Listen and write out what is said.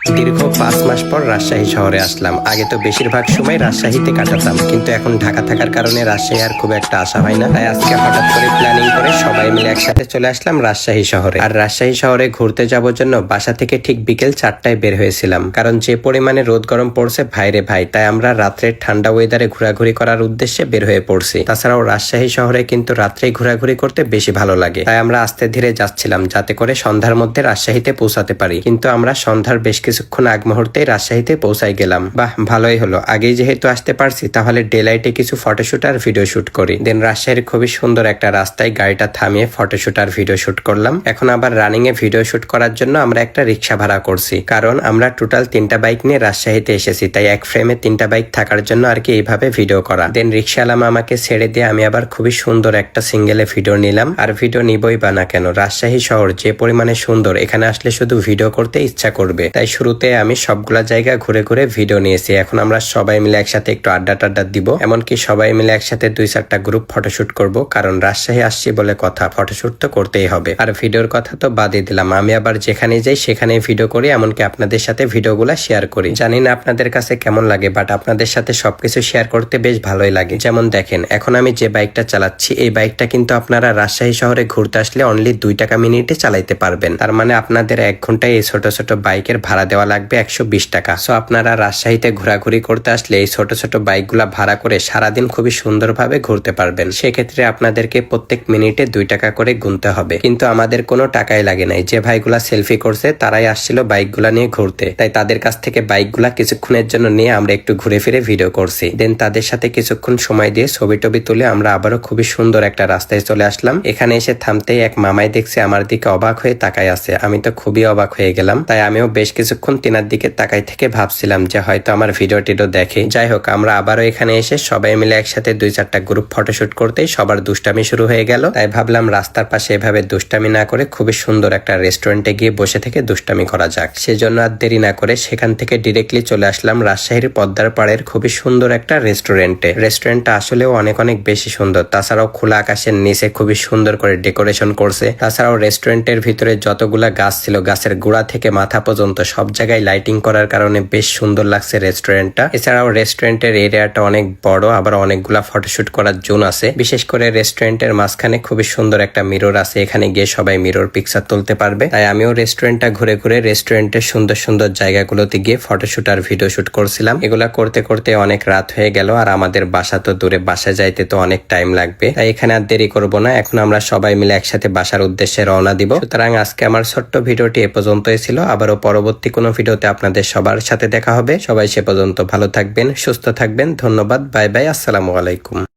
দীর্ঘ 5 মাস পর রাজশাহী শহরে আসলাম। আগে তো বেশিরভাগ সময় রাজশাহীতে কাটাতাম, কিন্তু এখন ঢাকা থাকার কারণে রাজশাহী আর খুব একটা আসা হয় না। তাই আজকে হঠাৎ করে প্ল্যানিং করে সবাই মিলে একসাথে চলে আসলাম রাজশাহী শহরে। আর রাজশাহী শহরে ঘুরতে যাওয়ার জন্য বাসা থেকে ঠিক বিকেল 4টায় বের হয়েছিলাম, কারণ যে পরিমাণে রোদ গরম পড়ছে ভাইরে ভাই, তাই আমরা রাত্রের ঠান্ডা ওয়েদারে ঘোরাঘুরি করার উদ্দেশ্যে বের হয়ে পড়ছি। তাছাড়াও রাজশাহী শহরে কিন্তু রাত্রে ঘোরাঘুরি করতে বেশি ভালো লাগে, তাই আমরা আস্তে ধীরে যাচ্ছিলাম যাতে করে সন্ধ্যার মধ্যে রাজশাহীতে পৌঁছাতে পারি। কিন্তু আমরা সন্ধ্যার বেশ কিছুক্ষণ আগ মুহূর্তে রাজশাহীতে পৌঁছাই গেলাম। বাহ, ভালোই হলো, আগেই যেহেতু আসতে পারছি তাহলে ডে লাইটে কিছু ফটোশুট আর ভিডিও শুট করি। দেন রাজশাহীর খুবই সুন্দর একটা রাস্তায় গাড়িটা থামিয়ে ফটোশুট আর ভিডিও শুট করলাম। এখন আবার রানিং এ ভিডিও শুট করার জন্য আমরা একটা রিক্সা ভাড়া করছি, কারণ আমরা টোটাল 3টা বাইক নিয়ে রাজশাহীতে এসেছি, তাই এক ফ্রেমে 3টা বাইক থাকার জন্য আর কি এইভাবে ভিডিও করা। দেন রিক্সাওয়ালা আমাকে ছেড়ে দিয়ে আমি আবার খুবই সুন্দর একটা সিঙ্গেলে ভিডিও নিলাম। আর ভিডিও নিবই বা না কেন, রাজশাহী শহর যে পরিমাণে সুন্দর, এখানে আসলে শুধু ভিডিও করতে ইচ্ছা করবে। তাই শুরুতে আমি সবগুলা জায়গা ঘুরে ঘুরে ভিডিও নিয়েছি। এখন আমরা সবাই মিলে একসাথে একটু আড্ডা টাড্ডা দিব, এমনকি সবাই মিলে একসাথে 2-4টা গ্রুপ ফটোশুট করব, কারণ রাজশাহী আসছি বলে কথা, ফটোশুট তো করতেই হবে। আর ভিডিওর কথা তো বাদই দিলাম, আমি আবার যেখানে যাই সেখানেই ভিডিও করি, এমনকি আপনাদের সাথে ভিডিওগুলা শেয়ার করি। জানি না আপনাদের কাছে কেমন লাগে, বাট আপনাদের সাথে সবকিছু শেয়ার করতে বেশ ভালোই লাগে। যেমন দেখেন, এখন আমি যে বাইকটা চালাচ্ছি এই বাইকটা কিন্তু আপনারা রাজশাহী শহরে ঘুরতে আসলে অনলি 2 টাকা মিনিটে চালাইতে পারবেন। তার মানে আপনাদের 1 ঘন্টায় এই ছোট ছোট বাইকের ভাড়া দেওয়া লাগবে 120 টাকা। সো আপনারা রাজশাহীতে ঘোরাঘুরি করতে আসলে এই ছোট ছোট বাইকগুলা ভাড়া করে সারাদিন খুবই সুন্দরভাবে ঘুরতে পারবেন। সেক্ষেত্রে আপনাদেরকে প্রত্যেক মিনিটে 2 টাকা করে গুনতে হবে, কিন্তু আমাদের কোনো টাকাই লাগে নাই। যে ভাইগুলা সেলফি করছে তারাই আসছিল বাইকগুলা নিয়ে ঘুরতে, তাই তাদের কাছ থেকে বাইকগুলা কিছুক্ষণের জন্য নিয়ে আমরা একটু ঘুরে ফিরে ভিডিও করছি। দেন তাদের সাথে কিছুক্ষণ সময় দিয়ে ছবি টবি তুলে আমরা আবারও খুবই সুন্দর একটা রাস্তায় চলে আসলাম। এখানে এসে থামতেই এক মামাই দেখছে আমার দিকে অবাক হয়ে তাকায় আছে। আমি তো খুবই অবাক হয়ে গেলাম, তাই আমিও বেশ কিছুক্ষণ তিনার দিকে তাকাই থেকে ভাবছিলাম যে হয়তো আমার ভিডিও টিডিও দেখে। যাই হোক, আমরা আবারও এখানে এসে সবাই মিলে একসাথে 2-4টা গ্রুপ ফটোশুট করতেই সবার দুষ্টামি শুরু হয়ে গেল। তাই ভাবলাম রাস্তার পাশে এভাবে দুষ্টামি না করে খুবই সুন্দর একটা রেস্টুরেন্টে গিয়ে বসে থেকে দুষ্টামি করা যাক। সেজন্য আর দেরি না করে সেখান থেকে ডিরেক্টলি চলে আসলাম রাজশাহীর পদ্মার পাড়ের খুবই সুন্দর একটা রেস্টুরেন্টে। রেস্টুরেন্টটা আসলেও অনেক অনেক বেশি সুন্দর, তাছাড়াও খোলা আকাশের নিচে খুবই সুন্দর করে ডেকোরেশন করছে। তাছাড়াও রেস্টুরেন্টের ভিতরে যতগুলা গাছ ছিল, গাছের গোড়া থেকে মাথা পর্যন্ত সব জায়গায় লাইটিং করার কারণে বেশ সুন্দর লাগছে রেস্টুরেন্টটা। এছাড়াও রেস্টুরেন্টের এরিয়াটা অনেক বড়, আবার অনেকগুলা ফটোশুট করার জোন আছে। বিশেষ করে রেস্টুরেন্টের মাঝখানে খুবই সুন্দর একটা মিরর আছে, এখানে গিয়ে সবাই মিরর পিকচার তুলতে পারবে। তাই আমিও রেস্টুরেন্টটা ঘুরে ঘুরে রেস্টুরেন্টের সুন্দর সুন্দর জায়গাগুলোতে গিয়ে ফটোশুট আর ভিডিও শুট করছিলাম। এগুলা করতে করতে অনেক রাত হয়ে গেল, আর আমাদের বাসা তো দূরে, বাসায় যাইতে তো অনেক টাইম লাগবে। তাই এখানে আর দেরি করবো না, এখন আমরা সবাই মিলে একসাথে বাসার উদ্দেশ্যে রওনা দিব। সুতরাং আজকে আমার ছোট্ট ভিডিওটি এ পর্যন্তই ছিল। আবারও পরবর্তী কোনো ভিডিওতে আপনাদের সবার সাথে দেখা হবে। সবাই সে পর্যন্ত ভালো থাকবেন, সুস্থ থাকবেন। ধন্যবাদ, বাই বাই, আসসালামু আলাইকুম।